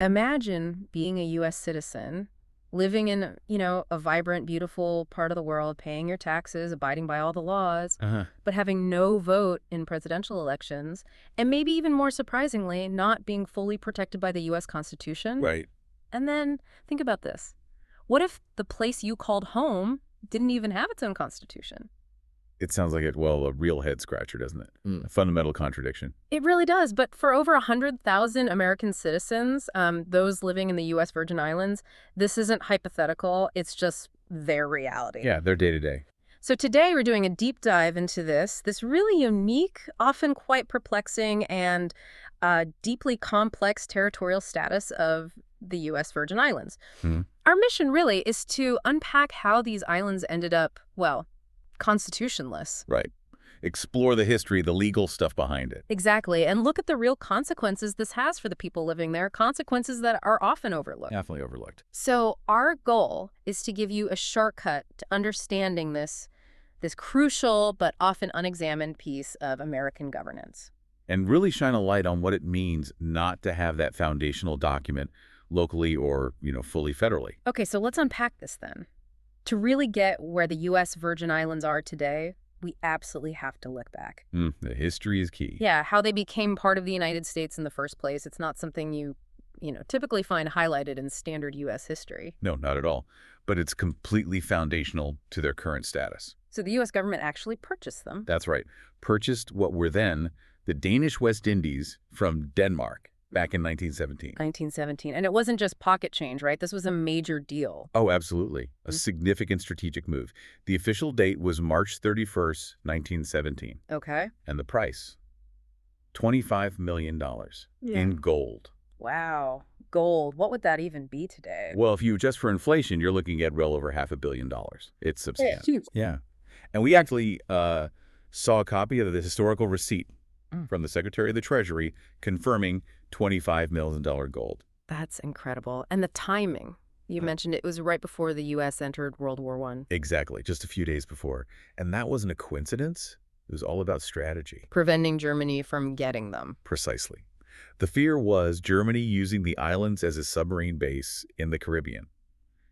Imagine being a U.S. citizen, living in, a vibrant, beautiful part of the world, paying your taxes, abiding by all the laws, Uh-huh. but having no vote in presidential elections, and maybe even more surprisingly, not being fully protected by the U.S. Constitution. Right. And then think about this. What if the place you called home didn't even have its own constitution? It sounds like a real head scratcher, doesn't it? A fundamental contradiction. It really does. But for over 100,000 American citizens, those living in the U.S. Virgin Islands, this isn't hypothetical. It's just their reality. Yeah, they're day to day. So today we're doing a deep dive into this really unique, often quite perplexing, and deeply complex territorial status of the U.S. Virgin Islands. Hmm. Our mission really is to unpack how these islands ended up, well, constitutionless. Right. Explore the history, the legal stuff behind it. Exactly, and look at the real consequences this has for the people living there, consequences that are often overlooked. Definitely overlooked. So our goal is to give you a shortcut to understanding this crucial but often unexamined piece of American governance. And really shine a light on what it means not to have that foundational document locally or, fully federally. Okay, so let's unpack this then. To really get where the U.S. Virgin Islands are today, we absolutely have to look back. The history is key. Yeah, how they became part of the United States in the first place. It's not something you typically find highlighted in standard U.S. history. No, not at all. But it's completely foundational to their current status. So the U.S. government actually purchased them. That's right. Purchased what were then the Danish West Indies from Denmark back in 1917. 1917. And it wasn't just pocket change, right? This was a major deal. Oh, absolutely. A significant strategic move. The official date was March 31st, 1917. Okay. And the price, $25 million in gold. Wow. Gold. What would that even be today? Well, if you adjust for inflation, you're looking at well over $500 million. It's substantial. Huge. Yeah. And we actually saw a copy of the historical receipt from the Secretary of the Treasury confirming $25 million gold. That's incredible. And the timing. You mentioned it was right before the U.S. entered World War I. Exactly, just a few days before. And that wasn't a coincidence. It was all about strategy. Preventing Germany from getting them. Precisely. The fear was Germany using the islands as a submarine base in the Caribbean.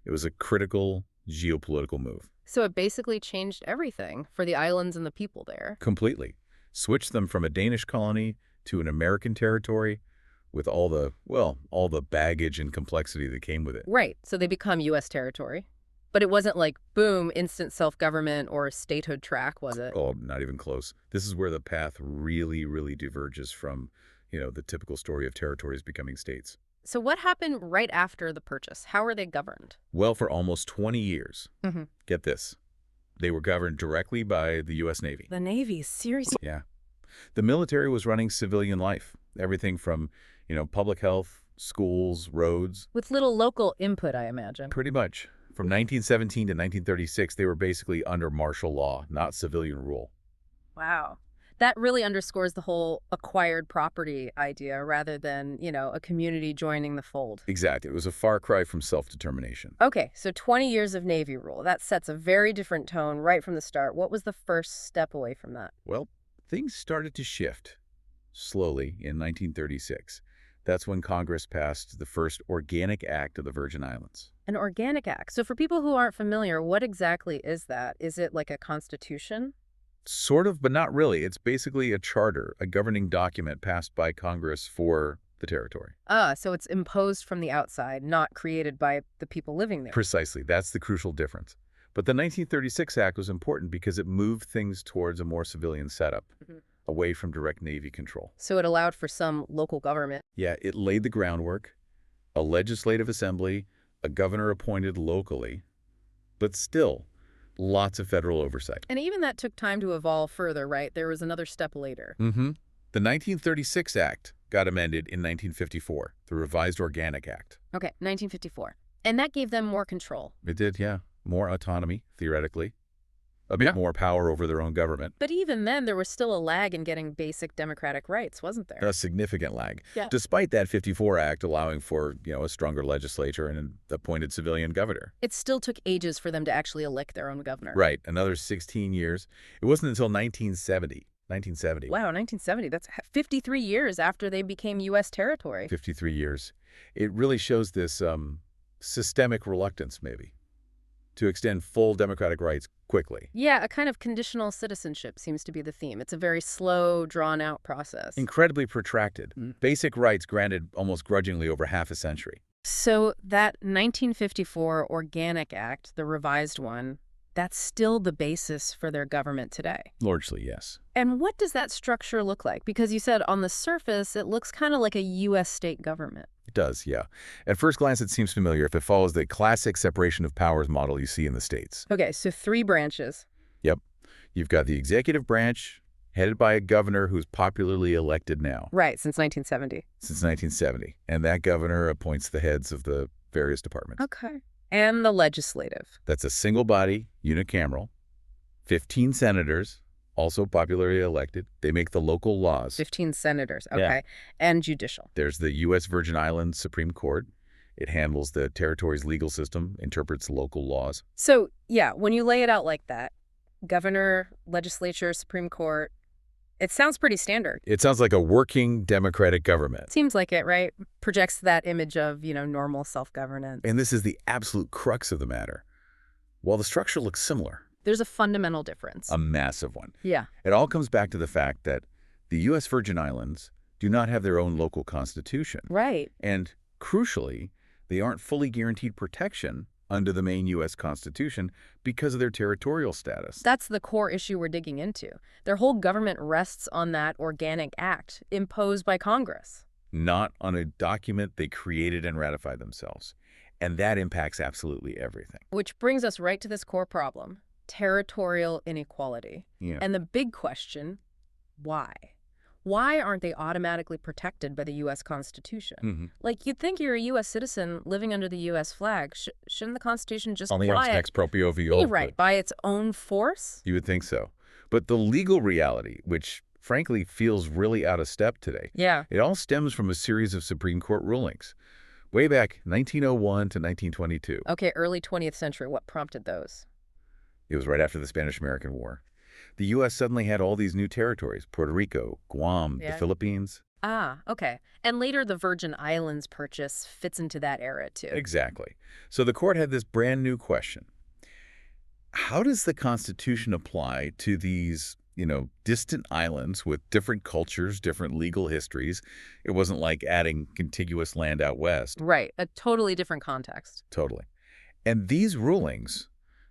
It was a critical geopolitical move. So it basically changed everything for the islands and the people there. Completely. Switched them from a Danish colony to an American territory with all the baggage and complexity that came with it. Right. So they become U.S. territory. But it wasn't like, boom, instant self-government or statehood track, was it? Oh, not even close. This is where the path really, really diverges from, the typical story of territories becoming states. So what happened right after the purchase? How were they governed? Well, for almost 20 years. Get this. They were governed directly by the U.S. Navy. The Navy, seriously? Yeah. The military was running civilian life. Everything from, public health, schools, roads. With little local input, I imagine. Pretty much. From 1917 to 1936, they were basically under martial law, not civilian rule. Wow. That really underscores the whole acquired property idea rather than, a community joining the fold. Exactly. It was a far cry from self-determination. Okay, so 20 years of Navy rule. That sets a very different tone right from the start. What was the first step away from that? Well, things started to shift slowly in 1936. That's when Congress passed the first Organic Act of the Virgin Islands. An Organic Act. So for people who aren't familiar, what exactly is that? Is it like a constitution? Sort of, but not really. It's basically a charter, a governing document passed by Congress for the territory. So it's imposed from the outside, not created by the people living there. Precisely. That's the crucial difference. But the 1936 Act was important because it moved things towards a more civilian setup, away from direct Navy control. So it allowed for some local government. Yeah, it laid the groundwork, a legislative assembly, a governor appointed locally, but still lots of federal oversight. And even that took time to evolve further, right? There was another step later. The 1936 Act got amended in 1954, the Revised Organic Act. Okay, 1954. And that gave them more control. It did, yeah. More autonomy, theoretically. A bit more power over their own government. But even then, there was still a lag in getting basic democratic rights, wasn't there? A significant lag. Yeah. Despite that 54 Act allowing for, a stronger legislature and an appointed civilian governor. It still took ages for them to actually elect their own governor. Right. Another 16 years. It wasn't until 1970. Wow, 1970. That's 53 years after they became U.S. territory. 53 years. It really shows this systemic reluctance, maybe, to extend full democratic rights quickly. Yeah, a kind of conditional citizenship seems to be the theme. It's a very slow, drawn-out process. Incredibly protracted. Basic rights granted almost grudgingly over half a century. So that 1954 Organic Act, the revised one, that's still the basis for their government today. Largely, yes. And what does that structure look like? Because you said on the surface, it looks kind of like a U.S. state government. It does, yeah. At first glance, it seems familiar if it follows the classic separation of powers model you see in the States. Okay, so 3 branches. Yep. You've got the executive branch, headed by a governor who's popularly elected now. Right, since 1970. Since 1970. And that governor appoints the heads of the various departments. Okay. And the legislative. That's a single body, unicameral, 15 senators, also popularly elected. They make the local laws. 15 senators, okay. Yeah. And judicial. There's the U.S. Virgin Islands Supreme Court. It handles the territory's legal system, interprets local laws. So, yeah, when you lay it out like that, governor, legislature, Supreme Court, it sounds pretty standard. It sounds like a working democratic government. Seems like it, right? Projects that image of, normal self-governance. And this is the absolute crux of the matter. While the structure looks similar, There's a fundamental difference. a massive one. Yeah. It all comes back to the fact that the U.S. Virgin Islands do not have their own local constitution. Right. And crucially, they aren't fully guaranteed protection under the main U.S. Constitution because of their territorial status. That's the core issue we're digging into. Their whole government rests on that Organic Act imposed by Congress. Not on a document they created and ratified themselves. And that impacts absolutely everything. Which brings us right to this core problem, territorial inequality. Yeah. And the big question, why? Why aren't they automatically protected by the U.S. Constitution? Like, you'd think you're a U.S. citizen living under the U.S. flag. Shouldn't the Constitution just On the fly ex proprio viol. right, by its own force? You would think so. But the legal reality, which frankly feels really out of step today, Yeah. it all stems from a series of Supreme Court rulings. Way back 1901 to 1922. Okay, early 20th century. What prompted those? It was right after the Spanish-American War. The U.S. suddenly had all these new territories, Puerto Rico, Guam, Yeah. the Philippines. Ah, okay. And later the Virgin Islands purchase fits into that era, too. Exactly. So the court had this brand new question. How does the Constitution apply to these, distant islands with different cultures, different legal histories? It wasn't like adding contiguous land out west. Right, a totally different context. Totally. And these rulings,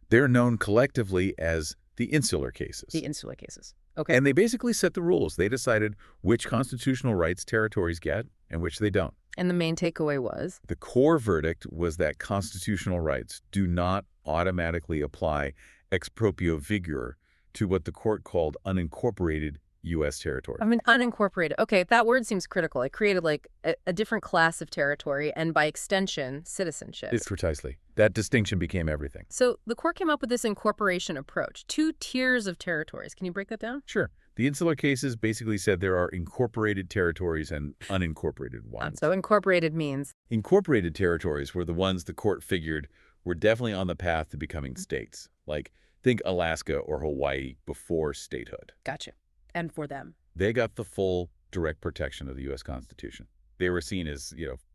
they're known collectively as the Insular Cases. The Insular Cases. Okay. And they basically set the rules. They decided which constitutional rights territories get and which they don't. And the main takeaway was? The core verdict was that constitutional rights do not automatically apply ex proprio vigor to what the court called unincorporated U.S. territory. I mean, unincorporated. Okay, that word seems critical. It created like a different class of territory and by extension, citizenship. It's precisely. That distinction became everything. So the court came up with this incorporation approach, 2 tiers of territories. Can you break that down? Sure. The Insular Cases basically said there are incorporated territories and unincorporated ones. So incorporated means? Incorporated territories were the ones the court figured were definitely on the path to becoming states. Like, think Alaska or Hawaii before statehood. Gotcha. And for them? They got the full direct protection of the U.S. Constitution. They were seen as,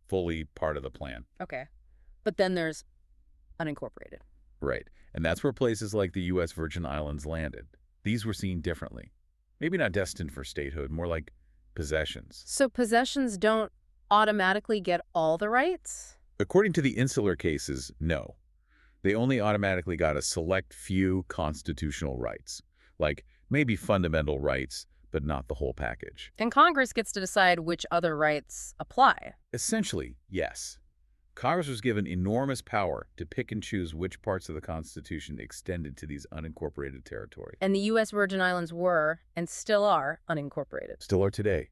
fully part of the plan. Okay. But then there's unincorporated. Right. And that's where places like the U.S. Virgin Islands landed. These were seen differently. Maybe not destined for statehood, more like possessions. So possessions don't automatically get all the rights? According to the Insular Cases, no. They only automatically got a select few constitutional rights, like maybe fundamental rights, but not the whole package. And Congress gets to decide which other rights apply. Essentially, yes. Congress was given enormous power to pick and choose which parts of the Constitution extended to these unincorporated territories. And the U.S. Virgin Islands were, and still are, unincorporated. Still are today.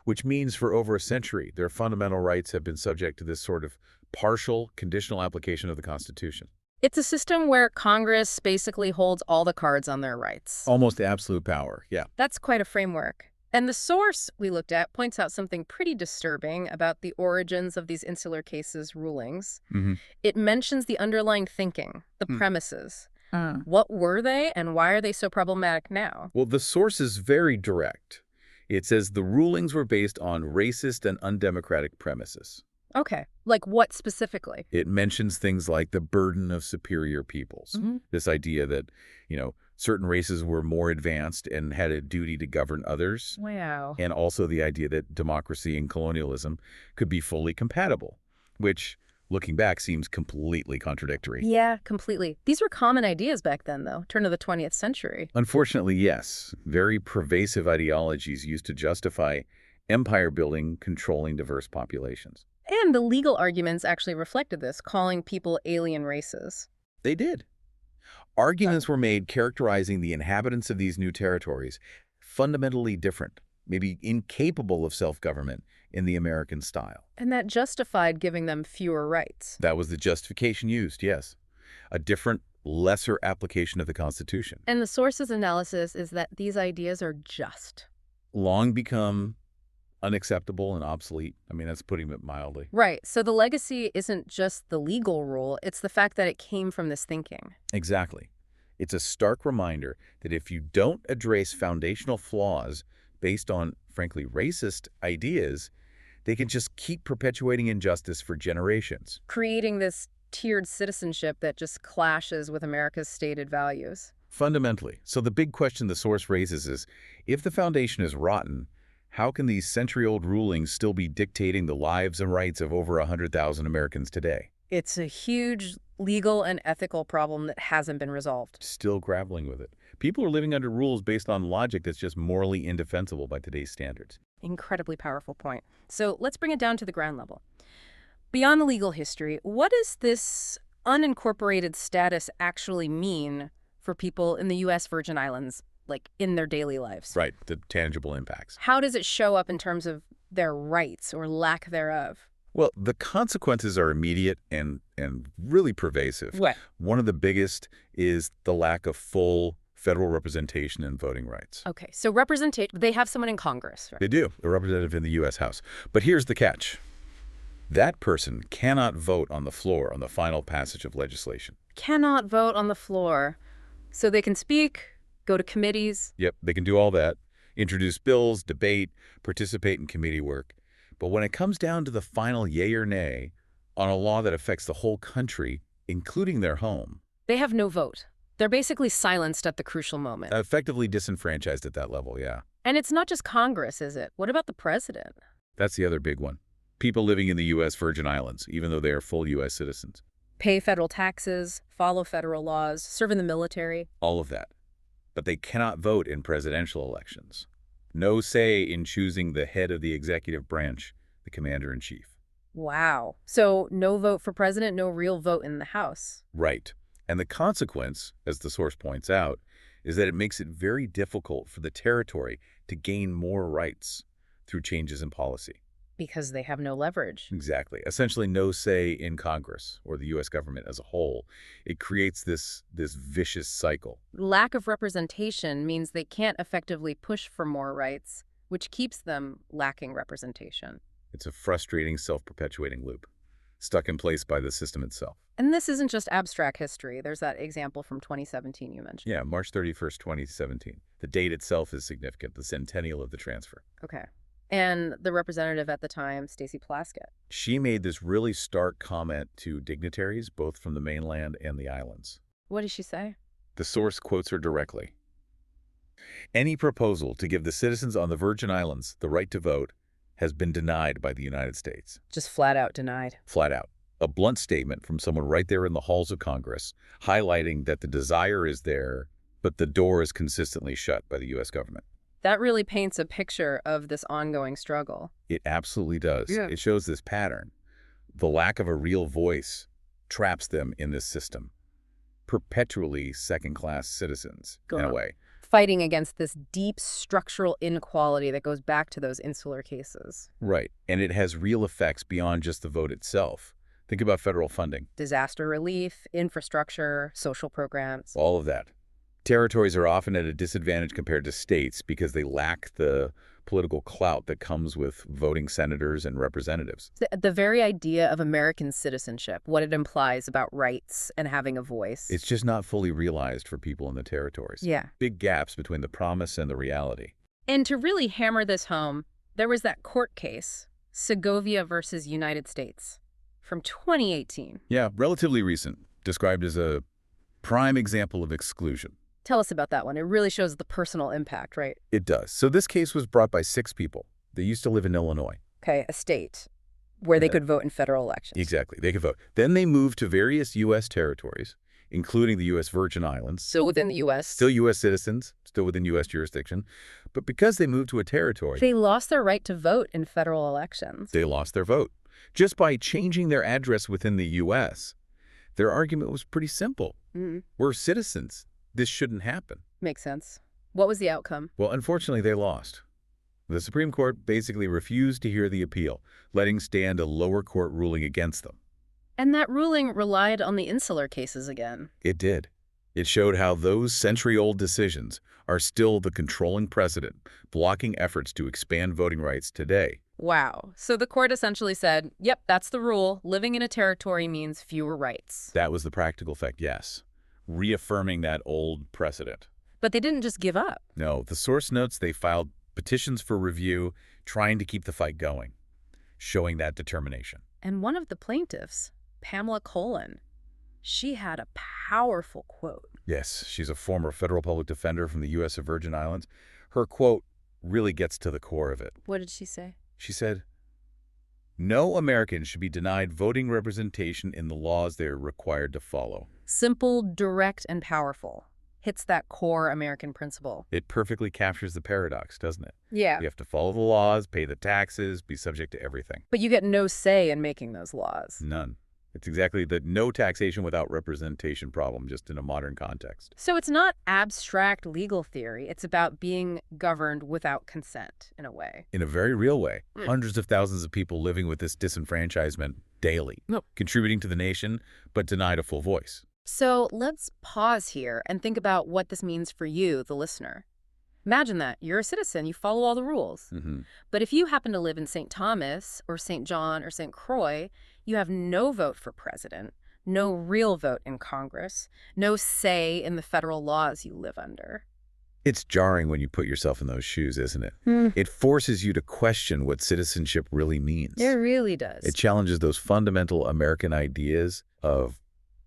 Which means for over a century, their fundamental rights have been subject to this sort of partial, conditional application of the Constitution. It's a system where Congress basically holds all the cards on their rights. Almost absolute power, yeah. That's quite a framework. And the source we looked at points out something pretty disturbing about the origins of these Insular Cases rulings. It mentions the underlying thinking, the premises. What were they and why are they so problematic now? Well, the source is very direct. It says the rulings were based on racist and undemocratic premises. Okay. Like what specifically? It mentions things like the burden of superior peoples. This idea that, certain races were more advanced and had a duty to govern others. Wow. And also the idea that democracy and colonialism could be fully compatible, which, looking back, seems completely contradictory. Yeah, completely. These were common ideas back then, though, turn of the 20th century. Unfortunately, yes. Very pervasive ideologies used to justify empire building, controlling diverse populations. And the legal arguments actually reflected this, calling people alien races. They did. Arguments were made characterizing the inhabitants of these new territories fundamentally different, maybe incapable of self-government in the American style. And that justified giving them fewer rights. That was the justification used, yes. A different, lesser application of the Constitution. And the source's analysis is that these ideas are just. Long become unacceptable and obsolete. I mean, that's putting it mildly. Right. So the legacy isn't just the legal rule, it's the fact that it came from this thinking. Exactly. It's a stark reminder that if you don't address foundational flaws based on, frankly, racist ideas, they can just keep perpetuating injustice for generations. Creating this tiered citizenship that just clashes with America's stated values. Fundamentally. So the big question the source raises is, if the foundation is rotten, how can these century-old rulings still be dictating the lives and rights of over 100,000 Americans today? It's a huge legal and ethical problem that hasn't been resolved. Still grappling with it. People are living under rules based on logic that's just morally indefensible by today's standards. Incredibly powerful point. So let's bring it down to the ground level. Beyond the legal history, what does this unincorporated status actually mean for people in the U.S. Virgin Islands, like in their daily lives? Right, the tangible impacts. How does it show up in terms of their rights or lack thereof? Well, the consequences are immediate and really pervasive. What? One of the biggest is the lack of full federal representation and voting rights. Okay, so representation, they have someone in Congress, right? They do, a representative in the U.S. House. But here's the catch. That person cannot vote on the floor on the final passage of legislation. Cannot vote on the floor. So they can speak, go to committees. Yep, they can do all that, introduce bills, debate, participate in committee work. But when it comes down to the final yay or nay on a law that affects the whole country, including their home, They have no vote. They're basically silenced at the crucial moment. effectively disenfranchised at that level, yeah. And it's not just Congress, is it? What about the president? That's the other big one. People living in the U.S. Virgin Islands, even though they are full U.S. citizens. Pay federal taxes, follow federal laws, serve in the military. All of that. But they cannot vote in presidential elections. No say in choosing the head of the executive branch, the commander-in-chief. Wow. So no vote for president, no real vote in the House. Right. And the consequence, as the source points out, is that it makes it very difficult for the territory to gain more rights through changes in policy. Because they have no leverage. Exactly. Essentially no say in Congress or the U.S. government as a whole. It creates this vicious cycle. Lack of representation means they can't effectively push for more rights, which keeps them lacking representation. It's a frustrating, self-perpetuating loop, stuck in place by the system itself. And this isn't just abstract history. There's that example from 2017 you mentioned. Yeah, March 31st, 2017. The date itself is significant, the centennial of the transfer. Okay. And the representative at the time, Stacey Plaskett. She made this really stark comment to dignitaries, both from the mainland and the islands. What did she say? The source quotes her directly. Any proposal to give the citizens on the Virgin Islands the right to vote has been denied by the United States. Just flat out denied. Flat out. A blunt statement from someone right there in the halls of Congress, highlighting that the desire is there, but the door is consistently shut by the U.S. government. That really paints a picture of this ongoing struggle. It absolutely does. Yeah. It shows this pattern. The lack of a real voice traps them in this system. Perpetually second-class citizens, in a way. Fighting against this deep structural inequality that goes back to those insular cases. Right. And it has real effects beyond just the vote itself. Think about federal funding. Disaster relief, infrastructure, social programs. All of that. Territories are often at a disadvantage compared to states because they lack the political clout that comes with voting senators and representatives. The very idea of American citizenship, what it implies about rights and having a voice. It's just not fully realized for people in the territories. Yeah. Big gaps between the promise and the reality. And to really hammer this home, there was that court case, Segovia versus United States from 2018. Yeah, relatively recent, described as a prime example of exclusion. Tell us about that one. It really shows the personal impact, right? It does. So this case was brought by 6 people. They used to live in Illinois. Okay, a state where they Yeah. could vote in federal elections. Exactly. They could vote. Then they moved to various U.S. territories, including the U.S. Virgin Islands. Still within the U.S. Still U.S. citizens, still within U.S. jurisdiction. But because they moved to a territory, They lost their right to vote in federal elections. they lost their vote. Just by changing their address within the U.S., their argument was pretty simple. We're citizens. This shouldn't happen. Makes sense. What was the outcome? Well, unfortunately, they lost. The Supreme Court basically refused to hear the appeal, letting stand a lower court ruling against them. And that ruling relied on the Insular Cases again. It did. It showed how those century-old decisions are still the controlling precedent, blocking efforts to expand voting rights today. Wow. So the court essentially said, yep, that's the rule. Living in a territory means fewer rights. That was the practical effect, yes. Reaffirming that old precedent. But they didn't just give up. No, the source notes they filed petitions for review, trying to keep the fight going, showing that determination. And one of the plaintiffs, Pamela Colon, she had a powerful quote. Yes, she's a former federal public defender from the U.S. Virgin Islands. Her quote really gets to the core of it. What did she say? She said, "No American should be denied voting representation in the laws they are required to follow." Simple, direct, and powerful. Hits that core American principle. It perfectly captures the paradox, doesn't it? Yeah. You have to follow the laws, pay the taxes, be subject to everything. But you get no say in making those laws. None. It's exactly the no taxation without representation problem, just in a modern context. So it's not abstract legal theory. It's about being governed without consent, in a way. In a very real way, Mm. hundreds of thousands of people living with this disenfranchisement daily, contributing to the nation, but denied a full voice. So let's pause here and think about what this means for you, the listener. Imagine that. You're a citizen. You follow all the rules. But if you happen to live in St. Thomas or St. John or St. Croix, you have no vote for president, no real vote in Congress, no say in the federal laws you live under. It's jarring when you put yourself in those shoes, isn't it? It forces you to question what citizenship really means. It really does. It challenges those fundamental American ideas of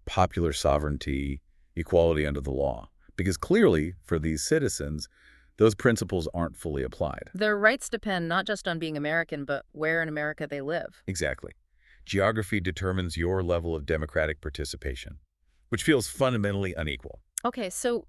popular sovereignty, equality under the law. Because clearly, for these citizens, those principles aren't fully applied. Their rights depend not just on being American, but where in America they live. Exactly. Geography determines your level of democratic participation, which feels fundamentally unequal. Okay, so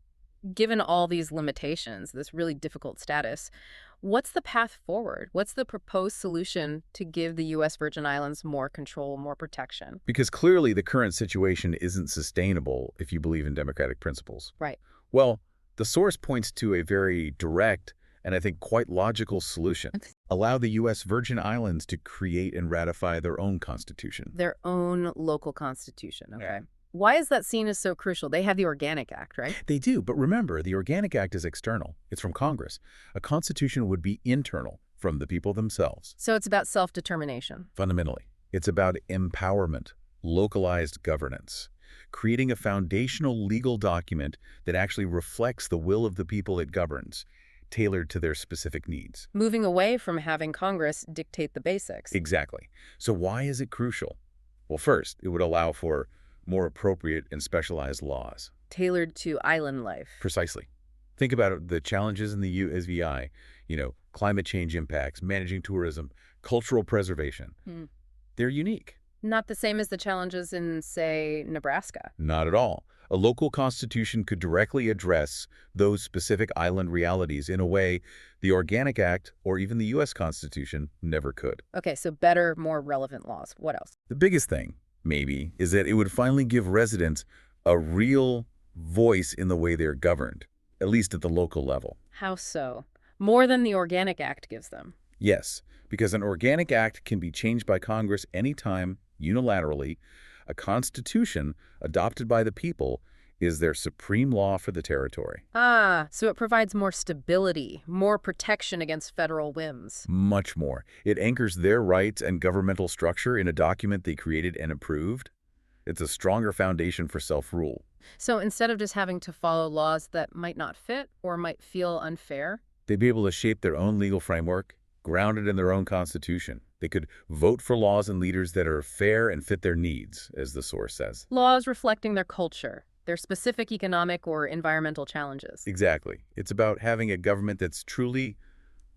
given all these limitations, this really difficult status, what's the path forward? What's the proposed solution to give the U.S. Virgin Islands more control, more protection? Because clearly the current situation isn't sustainable if you believe in democratic principles. Right. Well, the source points to a very direct and I think quite logical solution. Allow the U.S. Virgin Islands to create and ratify their own constitution. Their own local constitution, okay. Yeah. Why is that seen as so crucial? They have the Organic Act, right? They do, but remember, the Organic Act is external. It's from Congress. A constitution would be internal, from the people themselves. So it's about self-determination. Fundamentally, it's about empowerment, localized governance, creating a foundational legal document that actually reflects the will of the people it governs, tailored to their specific needs. Moving away from having Congress dictate the basics. Exactly. So why is it crucial? Well, first, it would allow for more appropriate and specialized laws. Tailored to island life. Precisely. Think about it, the challenges in the USVI, climate change impacts, managing tourism, cultural preservation. They're unique. Not the same as the challenges in, say, Nebraska. Not at all. A local constitution could directly address those specific island realities in a way the Organic Act or even the U.S. Constitution never could. Okay, so better, more relevant laws. What else? The biggest thing, maybe, is that it would finally give residents a real voice in the way they're governed, at least at the local level. How so? More than the Organic Act gives them. Yes, because an Organic Act can be changed by Congress anytime, unilaterally. A constitution adopted by the people is their supreme law for the territory. Ah, so it provides more stability, more protection against federal whims. Much more. It anchors their rights and governmental structure in a document they created and approved. It's a stronger foundation for self-rule. So instead of just having to follow laws that might not fit or might feel unfair, They'd be able to shape their own legal framework, grounded in their own constitution. They could vote for laws and leaders that are fair and fit their needs, as the source says. Laws reflecting their culture, their specific economic or environmental challenges. Exactly. It's about having a government that's truly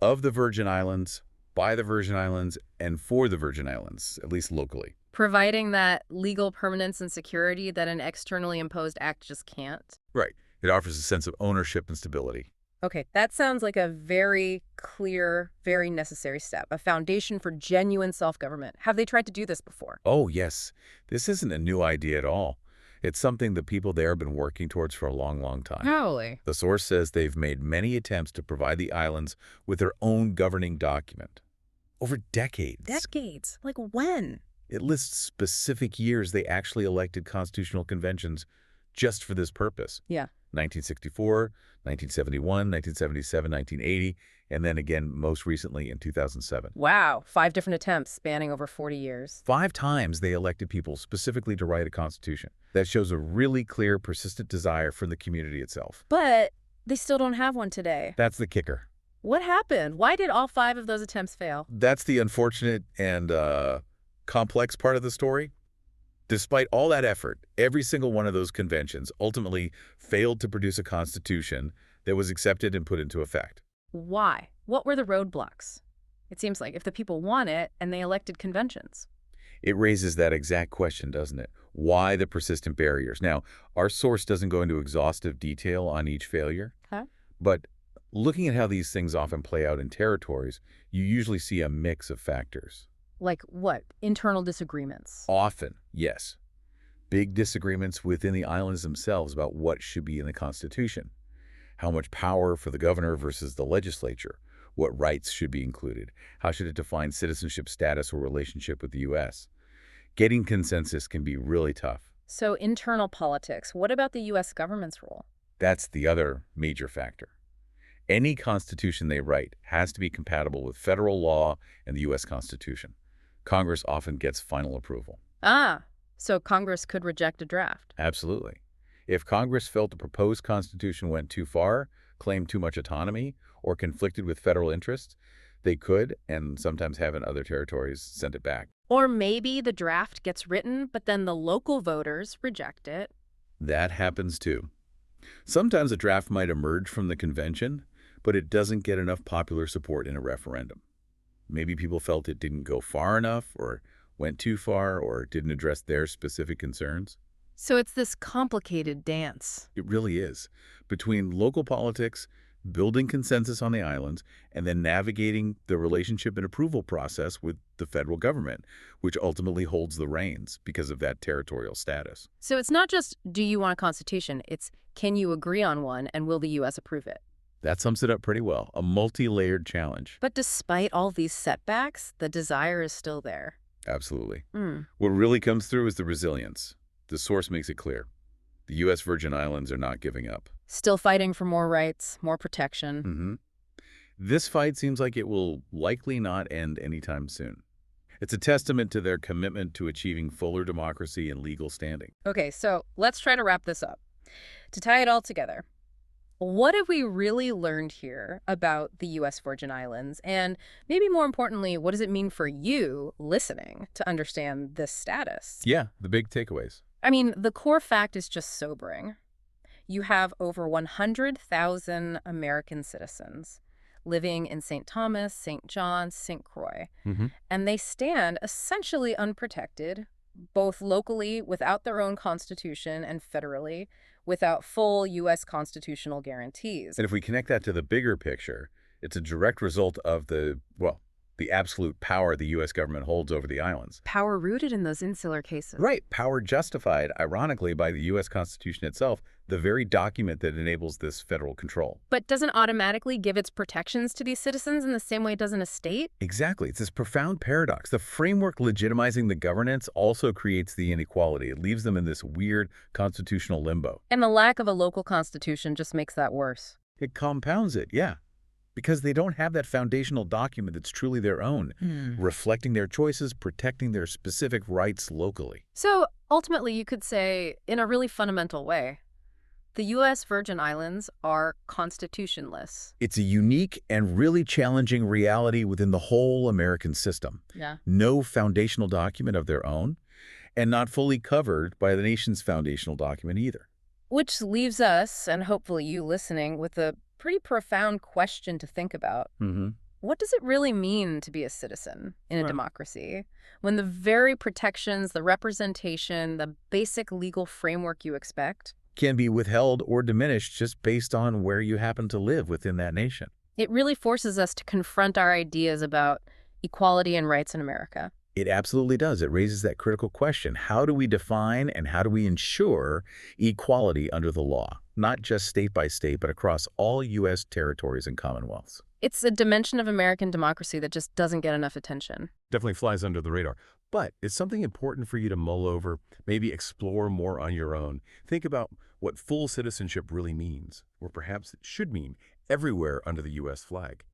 of the Virgin Islands, by the Virgin Islands, and for the Virgin Islands, at least locally. Providing that legal permanence and security that an externally imposed act just can't. Right. It offers a sense of ownership and stability. Okay, that sounds like a very clear, very necessary step, a foundation for genuine self-government. Have they tried to do this before? Oh, yes. This isn't a new idea at all. It's something the people there have been working towards for a long, long time. Really? The source says they've made many attempts to provide the islands with their own governing document. Over decades. Decades? Like when? It lists specific years they actually elected constitutional conventions just for this purpose. Yeah. 1964, 1971, 1977, 1980, and then again most recently in 2007. Wow, 5 different attempts spanning over 40 years. 5 times they elected people specifically to write a constitution. That shows a really clear, persistent desire from the community itself. But they still don't have one today. That's the kicker. What happened? Why did all 5 of those attempts fail? That's the unfortunate and complex part of the story. Despite all that effort, every single one of those conventions ultimately failed to produce a constitution that was accepted and put into effect. Why? What were the roadblocks? It seems like if the people want it and they elected conventions. It raises that exact question, doesn't it? Why the persistent barriers? Now, our source doesn't go into exhaustive detail on each failure, but looking at how these things often play out in territories, you usually see a mix of factors. Like what? Internal disagreements. Often, yes. Big disagreements within the islands themselves about what should be in the Constitution. How much power for the governor versus the legislature? What rights should be included? How should it define citizenship status or relationship with the U.S.? Getting consensus can be really tough. So internal politics. What about the U.S. government's role? That's the other major factor. Any constitution they write has to be compatible with federal law and the U.S. Constitution. Congress often gets final approval. Ah, so Congress could reject a draft. Absolutely. If Congress felt the proposed constitution went too far, claimed too much autonomy, or conflicted with federal interests, they could, and sometimes have in other territories, send it back. Or maybe the draft gets written, but then the local voters reject it. That happens too. Sometimes a draft might emerge from the convention, but it doesn't get enough popular support in a referendum. Maybe people felt it didn't go far enough, or went too far, or didn't address their specific concerns. So it's this complicated dance. It really is. Between local politics, building consensus on the islands, and then navigating the relationship and approval process with the federal government, which ultimately holds the reins because of that territorial status. So it's not just, do you want a constitution? It's, can you agree on one, and will the U.S. approve it? That sums it up pretty well. A multi-layered challenge. But despite all these setbacks, the desire is still there. Absolutely. What really comes through is the resilience. The source makes it clear. The U.S. Virgin Islands are not giving up. Still fighting for more rights, more protection. This fight seems like it will likely not end anytime soon. It's a testament to their commitment to achieving fuller democracy and legal standing. Okay, so let's try to wrap this up. To tie it all together, what have we really learned here about the U.S. Virgin Islands? And maybe more importantly, what does it mean for you listening to understand this status? Yeah, the big takeaways. I mean, the core fact is just sobering. You have over 100,000 American citizens living in St. Thomas, St. John's, St. Croix, and they stand essentially unprotected, both locally without their own constitution and federally without full U.S. constitutional guarantees. And if we connect that to the bigger picture, it's a direct result of the absolute power the U.S. government holds over the islands. Power rooted in those insular cases. Right. Power justified, ironically, by the U.S. Constitution itself, the very document that enables this federal control. But doesn't automatically give its protections to these citizens in the same way it does in a state? Exactly. It's this profound paradox. The framework legitimizing the governance also creates the inequality. It leaves them in this weird constitutional limbo. And the lack of a local constitution just makes that worse. It compounds it, yeah. Because they don't have that foundational document that's truly their own, reflecting their choices, protecting their specific rights locally. So ultimately, you could say, in a really fundamental way, The U.S. Virgin Islands are constitutionless. It's a unique and really challenging reality within the whole American system. Yeah. No foundational document of their own, and not fully covered by the nation's foundational document either. Which leaves us, and hopefully you listening, with a pretty profound question to think about. Mm-hmm. What does it really mean to be a citizen in a Right. democracy when the very protections, the representation, the basic legal framework you expect, Can be withheld or diminished just based on where you happen to live within that nation. it really forces us to confront our ideas about equality and rights in America? It absolutely does. It raises that critical question. How do we define and how do we ensure equality under the law? Not just state by state, but across all U.S. territories and commonwealths. It's a dimension of American democracy that just doesn't get enough attention. Definitely flies under the radar. But it's something important for you to mull over, maybe explore more on your own. Think about what full citizenship really means, or perhaps it should mean, everywhere under the U.S. flag.